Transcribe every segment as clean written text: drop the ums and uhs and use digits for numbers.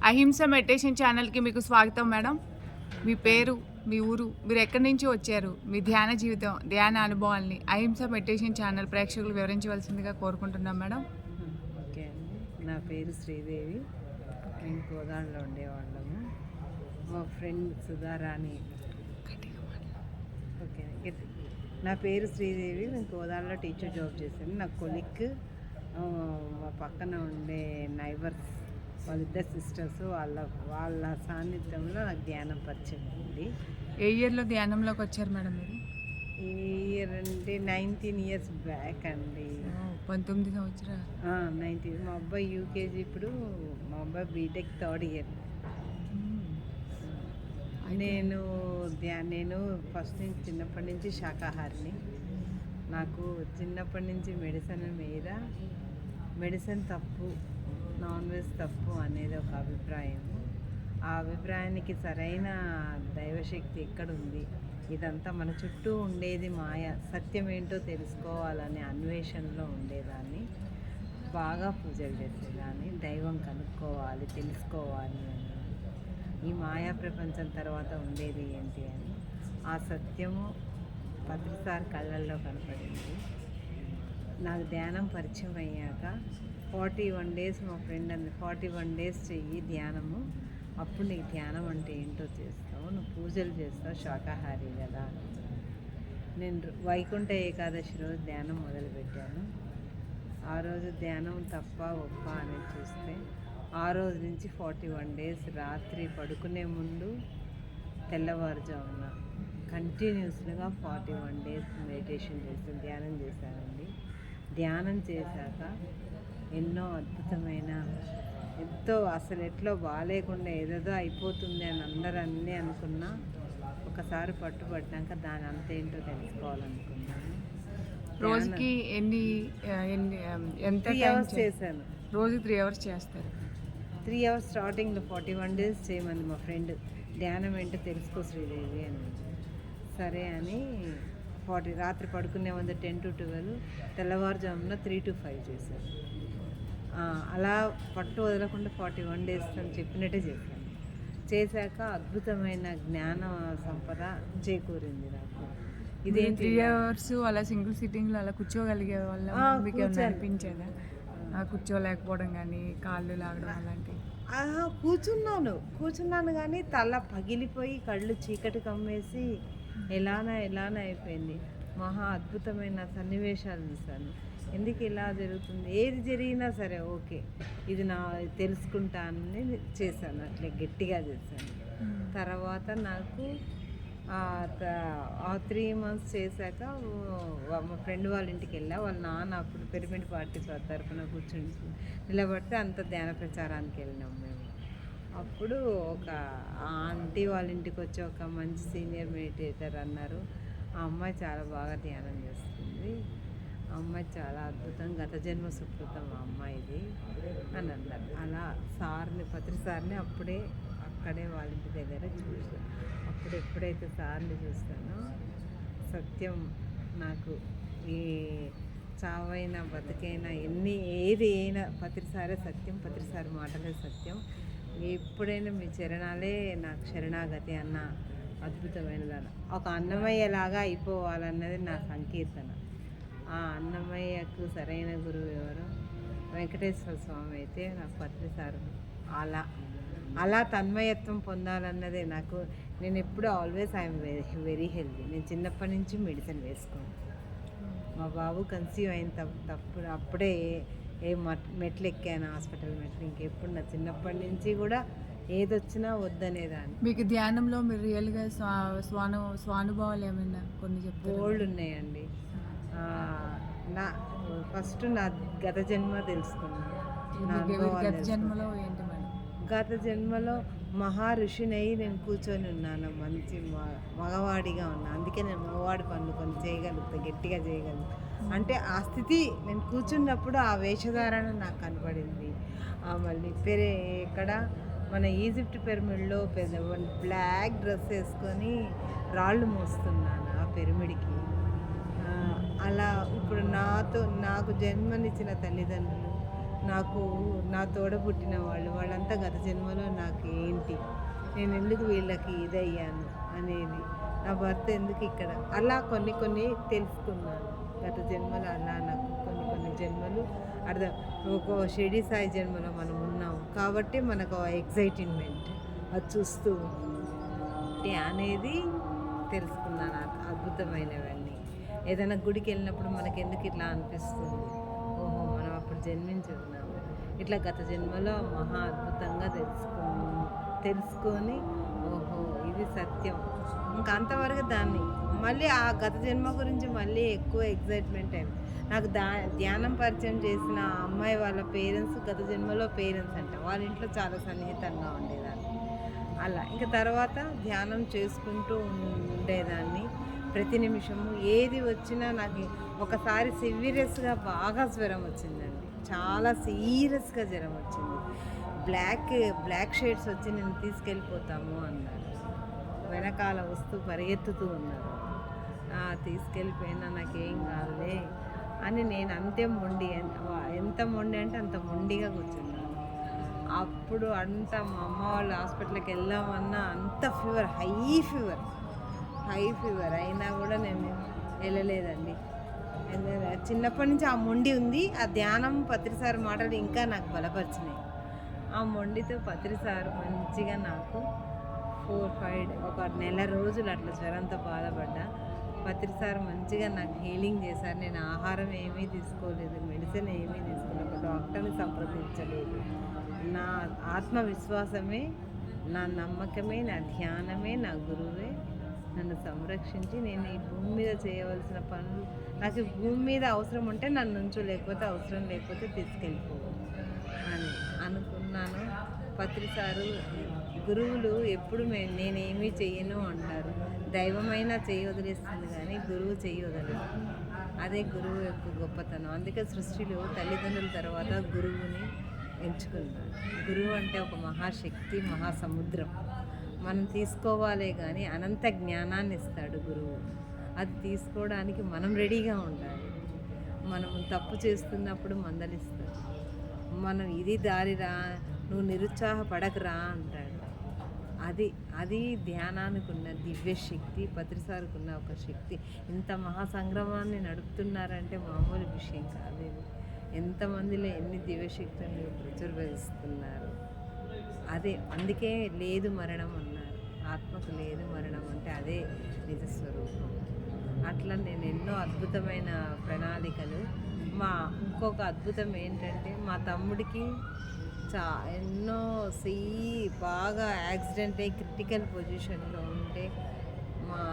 అహింస మెడిటేషన్ ఛానల్కి మీకు స్వాగతం మేడం. మీ పేరు, మీ ఊరు, మీరు ఎక్కడి నుంచి వచ్చారు, మీ ధ్యాన జీవితం, ధ్యాన అనుభవాల్ని అహింస మెడిటేషన్ ఛానల్ ప్రేక్షకులు వివరించవలసిందిగా కోరుకుంటున్నాం మేడం. ఓకే అండి, నా పేరు శ్రీదేవి. మేము కోదాడలో ఉండేవాళ్ళము. మా ఫ్రెండ్ సుధారాణి. ఓకే, నా పేరు శ్రీదేవి. మేము కోదాడలో టీచర్ జాబ్ చేశాను. నా కొలిక్ మా పక్కన ఉండే నైబర్స్ వాళ్ళిద్దరు సిస్టర్స్, వాళ్ళ సాన్నిధ్యంలో నాకు ధ్యానం పరిచయం ఉంది. ఏ ఇయర్లో ధ్యానంలోకి వచ్చారు మేడం మీరు? ఈ ఇయర్ అంటే 19 years బ్యాక్ అండి. 19 సంవత్సరాలు. 19. మా అబ్బాయి యూకేజీ, ఇప్పుడు మా అబ్బాయి బీటెక్ 3rd year. నేను ఫస్ట్ నుంచి చిన్నప్పటి నుంచి శాకాహారిని. నాకు చిన్నప్పటి నుంచి మెడిసిన్ తప్పు, నాన్ వెజ్ తప్పు అనేది ఒక అభిప్రాయం. ఆ అభిప్రాయానికి సరైన దైవశక్తి ఎక్కడుంది, ఇదంతా మన చుట్టూ ఉండేది మాయ, సత్యం ఏంటో తెలుసుకోవాలనే అన్వేషణలో ఉండేదాన్ని. బాగా పూజలు చేసేదాన్ని. దైవం కనుక్కోవాలి, తెలుసుకోవాలి అని. ఈ మాయా ప్రపంచం తర్వాత ఉండేది ఏంటి అని ఆ సత్యము ప్రతిసారి కళ్ళల్లో కనపడింది. నాకు ధ్యానం పరిచయం అయ్యాక 41 days మా ఫ్రెండ్ అంది, 41 days చెయ్యి ధ్యానము, అప్పుడు నీకు ధ్యానం అంటే ఏంటో చేస్తావు, నువ్వు పూజలు చేస్తావు, శాకాహారి కదా. నేను వైకుంఠ ఏకాదశి రోజు ధ్యానం మొదలుపెట్టాను. ఆ రోజు ధ్యానం తప్ప ఒప్ప అనేది చూస్తే ఆ రోజు నుంచి 41 days రాత్రి పడుకునే ముందు తెల్లవారుజామున కంటిన్యూస్గా 41 days మెడిటేషన్ చేసి ధ్యానం చేశానండి. ధ్యానం చేశాక ఎన్నో అద్భుతమైన, ఎంతో అసలు ఎట్లో బాగాలేకుండా ఏదేదో అయిపోతుంది అని అందరూ అన్నీ అనుకున్నా, ఒకసారి పట్టుబడ్డాక దాని అంతేంటో తెలుసుకోవాలనుకున్నాను. రోజుకి ఎంత 3 hours చేశాను. రోజు 3 hours చేస్తారు. 3 hours స్టార్టింగ్లో 41 days చేయమంది మా ఫ్రెండ్. ధ్యానం ఏంటో తెలుసుకో శ్రీదేవి అని. సరే అని రాత్రి పడుకునే ముందు 10 to 12, తెల్లవారుజామున 3 to 5 చేశాను. అలా పట్టు వదలకుండా 41 days అని చెప్పినట్టే చేశాను. చేశాక అద్భుతమైన జ్ఞాన సంపద చేకూరింది నాకు. ఇదేం 3 hours అలా సింగిల్ సిట్టింగ్లో అలా కూర్చోగలిగే వాళ్ళ మీకు అనిపించేదా? కూర్చోలేకపోవడం కానీ, కాళ్ళు లాగడం అలాంటివి? కూర్చున్నాను కానీ తల పగిలిపోయి కళ్ళు చీకటి కమ్మేసి ఎలానా అయిపోయింది. మహా అద్భుతమైన సన్నివేశాలు చూశాను. ఎందుకు ఇలా జరుగుతుంది, ఏది జరిగినా సరే ఓకే, ఇది నా తెలుసుకుంటానని చేశాను. అట్లే గట్టిగా చేశాను. తర్వాత నాకు ఆ 3 months చేశాక మా ఫ్రెండ్ వాళ్ళ ఇంటికి వెళ్ళా. వాళ్ళ నాన్న అప్పుడు పిరమిడ్ పార్టీ తరఫున కూర్చుని నిలబడితే అంత ధ్యాన ప్రచారానికి వెళ్ళినాం మేము. అప్పుడు ఒక ఆంటీ వాళ్ళ ఇంటికి వచ్చి ఒక మంచి సీనియర్ మెడిటేటర్ అన్నారు, ఆ అమ్మాయి చాలా బాగా ధ్యానం చేస్తుంది, ఆ అమ్మాయి చాలా అద్భుతం, గత జన్మ సుకృతం ఆ అమ్మాయిది అని అన్నారు. అలా సార్ని అక్కడే వాళ్ళ ఇంటి దగ్గర చూసాను. అప్పుడు ఎప్పుడైతే సార్ని చూస్తానో సత్యం నాకు ఈ చావైనా బతికైనా ఏది అయినా ప్రతిసారి సత్యం, ప్రతిసారి మాటలే సత్యం. ఎప్పుడైనా మీ చరణాలే నాకు శరణాగతి అన్న అద్భుతమైనదాన్ని. ఒక అన్నమయ్యలాగా అయిపోవాలన్నది నా సంకీర్తన. ఆ అన్నమయ్యకు సరైన గురువు ఎవరు? వెంకటేశ్వర స్వామి అయితే నాకు ప్రతిసారి అలా తన్మయత్వం పొందాలన్నదే నాకు. నేను ఎప్పుడు ఆల్వేస్ ఐఎమ్ వెరీ హెల్తీ. నేను చిన్నప్పటి నుంచి మెడిసిన్ వేసుకోను. మా బాబు కన్సీవ్ అయిన అప్పుడే మెట్లు ఎక్కాను, హాస్పిటల్ మెట్లు. ఇంకెప్పుడు నా చిన్నప్పటి నుంచి కూడా ఏదొచ్చినా వద్దనేదాన్ని. మీకు ధ్యానంలో మీరు రియల్గా స్వానుభవాలు ఏమైనా కొన్ని చెప్తారు? గోల్డ్ ఉన్నాయండి. ఫస్ట్ నా గత జన్మ తెలుసుకున్నాను. గత జన్మలో మహా ఋషినై నేను కూర్చొని ఉన్నాను. మంచి మగవాడిగా ఉన్నాను. అందుకే నేను మగవాడి పనులు కొన్ని చేయగలుగుతాను, గట్టిగా చేయగలుగుతాను. అంటే ఆ స్థితి నేను కూర్చున్నప్పుడు ఆ వేషధారణ నాకు కనపడింది. మళ్ళీ ఇక్కడ మన ఈజిప్ట్ పిరమిడ్లో బ్లాక్ డ్రెస్ వేసుకొని రాళ్ళు మోస్తున్నాను ఆ పిరమిడ్కి. అలా ఇప్పుడు నాకు జన్మనిచ్చిన తల్లిదండ్రులు, నాకు నా తోడ పుట్టిన వాళ్ళంతా గత జన్మలో నాకు ఏంటి, నేను ఎందుకు వీళ్ళకి ఇదయ్యాను అనేది, నా భర్త ఎందుకు ఇక్కడ, అలా కొన్ని కొన్ని తెలుసుకున్నాను. గత జన్మలో అలా నాకు కొన్ని జన్మలు అర్థం, ఒక షిరిడి సాయి జన్మలో మనం ఉన్నాం కాబట్టి మనకు ఎక్సైట్మెంట్ అది చూస్తూ అనేది తెలుసుకున్నాను. అద్భుతమైనవన్నీ. ఏదైనా గుడికి వెళ్ళినప్పుడు మనకి ఎందుకు ఇట్లా అనిపిస్తుంది, ఓహో మనం అప్పుడు జన్మించి ఉన్నాము, ఇట్లా గత జన్మలో మహా అద్భుతంగా తెలుసుకొని ఓహో ఇది సత్యం. ఇంకా అంతవరకు దాన్ని మళ్ళీ ఆ గత జన్మ గురించి మళ్ళీ ఎక్కువ ఎక్సైట్మెంట్ అయింది. నాకు ధ్యానం పరిచయం చేసిన అమ్మాయి వాళ్ళ పేరెంట్స్ గత జన్మలో పేరెంట్స్ అంట, వాళ్ళ ఇంట్లో చాలా సన్నిహితంగా ఉండేదాన్ని. అలా ఇంకా తర్వాత ధ్యానం చేసుకుంటూ ఉండేదాన్ని. ప్రతి నిమిషము ఏది వచ్చినా నాకు ఒకసారి సీరియస్గా బాగా జ్వరం వచ్చిందండి, చాలా సీరియస్గా జ్వరం వచ్చింది. బ్లాక్ షేడ్స్ వచ్చి నేను తీసుకెళ్ళిపోతాము అన్నారు. వెనకాల వస్తూ పరిగెత్తుతూ ఉన్నారు. తీసుకెళ్ళిపోయినా నాకేం కాదులే అని నేను అంతే మొండి, ఎంత మొండి అంటే అంత మొండిగా కూర్చున్నాను. అప్పుడు అంతా మా అమ్మ వాళ్ళు హాస్పిటల్కి వెళ్దామన్నా అంత హై ఫీవర్ అయినా కూడా నేను వెళ్ళలేదండి. చిన్నప్పటి నుంచి ఆ మొండి ఉంది. ఆ ధ్యానం పత్రిసారి మాటలు ఇంకా నాకు బలపరిచినాయి. ఆ మొండితో పత్రిసారు మంచిగా నాకు 4-5 ఒక నెల రోజులు అట్లా జ్వరంతో బాధపడ్డా. పత్రిసారు మంచిగా నాకు హీలింగ్ చేశారు. నేను ఆహారం ఏమీ తీసుకోలేదు, మెడిసిన్ ఏమీ తీసుకోలేదు, డాక్టర్ని సంప్రదించలేదు. నా ఆత్మవిశ్వాసమే, నా నమ్మకమే, నా ధ్యానమే, నా గురువే నన్ను సంరక్షించి నేను ఈ భూమి మీద చేయవలసిన పనులు, నాకు ఈ భూమి మీద అవసరం ఉంటే నన్ను ఉంచు, లేకపోతే అవసరం లేకపోతే తీసుకెళ్ళిపో అని అనుకున్నాను. పత్రిసారు గురువులు ఎప్పుడు నేనేమీ చెయ్యను అంటారు. దైవమైనా చెయ్యి వదిలేస్తుంది కానీ గురువు చెయ్యి వదలదు. అదే గురువు యొక్క గొప్పతనం. అందుకే సృష్టిలో తల్లిదండ్రుల తర్వాత గురువుని ఎంచుకున్నాడు. గురువు అంటే ఒక మహాశక్తి, మహాసముద్రం. మనం తీసుకోవాలే కానీ అనంత జ్ఞానాన్ని ఇస్తాడు గురువు. అది తీసుకోవడానికి మనం రెడీగా ఉండాలి. మనం తప్పు చేస్తున్నప్పుడు మందలిస్తాడు. మనం ఇది దారిరా, నువ్వు నిరుత్సాహపడకురా అంటాడు. అది ధ్యానానికి ఉన్న దివ్యశక్తి, పత్రిసారికి ఉన్న ఒక శక్తి. ఇంత మహాసంగ్రమాన్ని నడుపుతున్నారంటే మామూలు విషయం కాదు. ఎంతమందిలో ఎన్ని దివ్యశక్తులు ప్రచురపరుస్తున్నారు. అందుకే లేదు మరణం అన్నారు. ఆత్మకు లేదు మరణం అంటే అదే నిజస్వరూపం. అట్లా నేను ఎన్నో అద్భుతమైన ప్రణాళికలు. ఇంకొక అద్భుతం ఏంటంటే మా తమ్ముడికి ఎన్నో బాగా యాక్సిడెంట్ అయ్యి క్రిటికల్ పొజిషన్లో ఉంటే మా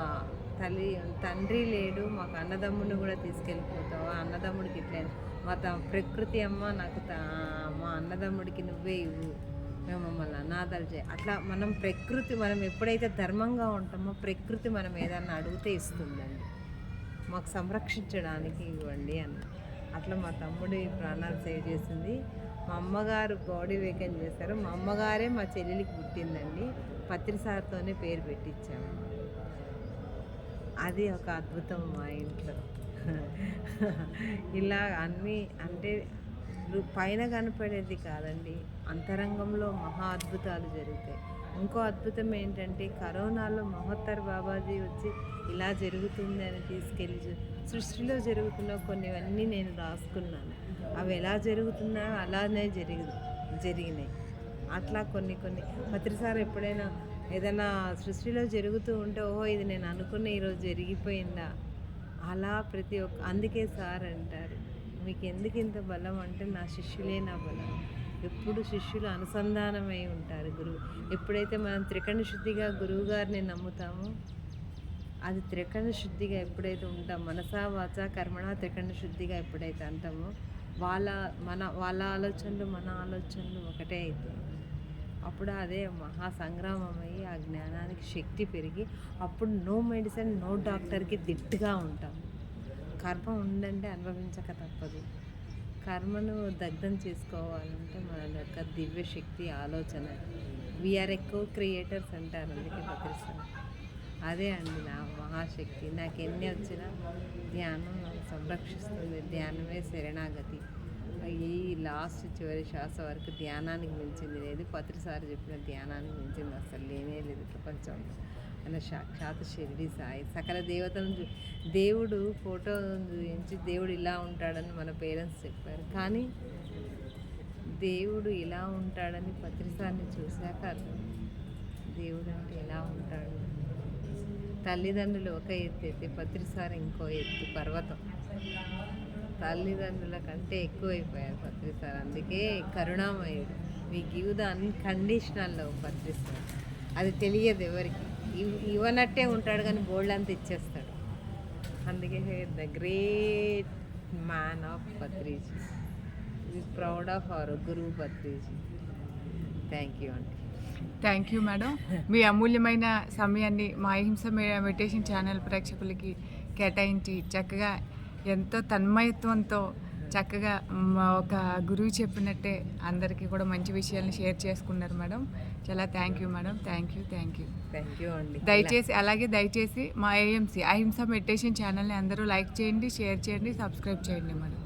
తండ్రి లేడు, మాకు అన్నదమ్ముడిని కూడా తీసుకెళ్ళిపోతావా, అన్నదమ్ముడికి ఇట్లా ప్రకృతి అమ్మ నాకు మా అన్నదమ్ముడికి నువ్వే ఇవ్వు, మేము మమ్మల్ని అనాథాలు అట్లా మనం ఎప్పుడైతే ధర్మంగా ఉంటామో ప్రకృతి మనం ఏదన్నా అడిగితే ఇస్తుందండి. మాకు సంరక్షించడానికి ఇవ్వండి అని. అట్లా మా తమ్ముడి ప్రాణాలు సేవ్ చేసింది. మా అమ్మగారు బాడీ వేకెన్ చేశారు. మా అమ్మగారే మా చెల్లెలికి పుట్టిందండి. పత్రిసారితోనే పేరు పెట్టించాము. అది ఒక అద్భుతం మా ఇంట్లో. ఇలా అన్నీ అంటే పైన కనపడేది కాదండి, అంతరంగంలో మహా అద్భుతాలు జరుగుతాయి. ఇంకో అద్భుతం ఏంటంటే కరోనాలో మహోత్తర్ బాబాజీ వచ్చి ఇలా జరుగుతుంది అని తీసుకెళ్ళి సృష్టిలో జరుగుతున్న కొన్నివన్నీ నేను రాసుకున్నాను. అవి ఎలా జరుగుతున్నాయో అలానే జరిగినాయి. అట్లా కొన్ని పత్రిసారి ఎప్పుడైనా ఏదైనా సృష్టిలో జరుగుతూ ఉంటే ఓహో ఇది నేను అనుకున్న ఈరోజు జరిగిపోయిందా, అలా అందుకే సార్ అంటారు, మీకు ఎందుకు ఇంత బలం అంటే నా శిష్యులే నా బలం. ఎప్పుడు శిష్యులు అనుసంధానమై ఉంటారు గురువు. ఎప్పుడైతే మనం త్రికరణ శుద్ధిగా గురువు గారిని నమ్ముతామో, అది త్రికరణ శుద్ధిగా ఎప్పుడైతే ఉంటాం, మనసా వాచా కర్మణ త్రికరణ శుద్ధిగా ఎప్పుడైతే అంటామో వాళ్ళ ఆలోచనలు మన ఆలోచనలు ఒకటే అవుతాయి. అప్పుడు అదే మహాసంగ్రామమయ్యి ఆ జ్ఞానానికి శక్తి పెరిగి అప్పుడు నో మెడిసిన్, నో డాక్టర్కి దిట్టుగా ఉంటాం. కర్మ ఉందంటే అనుభవించక తప్పదు. కర్మను దగ్ధం చేసుకోవాలంటే మన యొక్క దివ్యశక్తి ఆలోచన. వీఆర్ ఎక్కువ క్రియేటర్స్ అంటారు. అందుకే పత్రిసారి అదే అండి నా మహాశక్తి. నాకు ఎన్ని వచ్చినా ధ్యానం నాకు సంరక్షిస్తుంది. ధ్యానమే శరణాగతి. ఈ లాస్ట్ చివరి శ్వాస వరకు ధ్యానానికి మించింది లేదు. పత్రిసారి చెప్పిన ధ్యానానికి మించింది అసలు లేనే లేదు ప్రపంచంలో. ఆయన సాక్షాత్ షిరిడి సాయి సకల దేవతలను దేవుడు ఫోటో చూపించి దేవుడు ఇలా ఉంటాడని మన పేరెంట్స్ చెప్పారు, కానీ దేవుడు ఇలా ఉంటాడని పత్రిసారిని చూశాక అర్థం. దేవుడు అంటే ఎలా ఉంటాడు. తల్లిదండ్రులు ఒక ఎత్తు అయితే పత్రిసారి ఇంకో ఎత్తు పర్వతం. తల్లిదండ్రుల కంటే ఎక్కువైపోయారు పత్రిసారి. అందుకే కరుణామయుడు. We give the unconditional love పత్రిసారి. అది తెలియదు ఎవరికి. ఇవ్వనట్టే ఉంటాడు కానీ బోల్డ్ అంతా ఇచ్చేస్తాడు. అందుకే ద గ్రేట్ మ్యాన్ ఆఫ్ పత్రిజీ. వి ప్రౌడ్ ఆఫ్ అవర్ గురువు పత్రిజీ. థ్యాంక్ యూ అండి. Thank you madam. మీ అమూల్యమైన సమయాన్ని మా అహింస మెడిటేషన్ ఛానల్ ప్రేక్షకులకి కేటాయించి చక్కగా ఎంతో తన్మయత్వంతో చక్కగా ఒక గురువు చెప్పినట్టే అందరికీ కూడా మంచి విషయాలను షేర్ చేసుకున్నారు మేడం. చాలా thank you madam. Thank you thank you అండి. దయచేసి మా అహింస మెడిటేషన్ ఛానల్ని అందరూ లైక్ చేయండి, షేర్ చేయండి, సబ్స్క్రైబ్ చేయండి మేడం.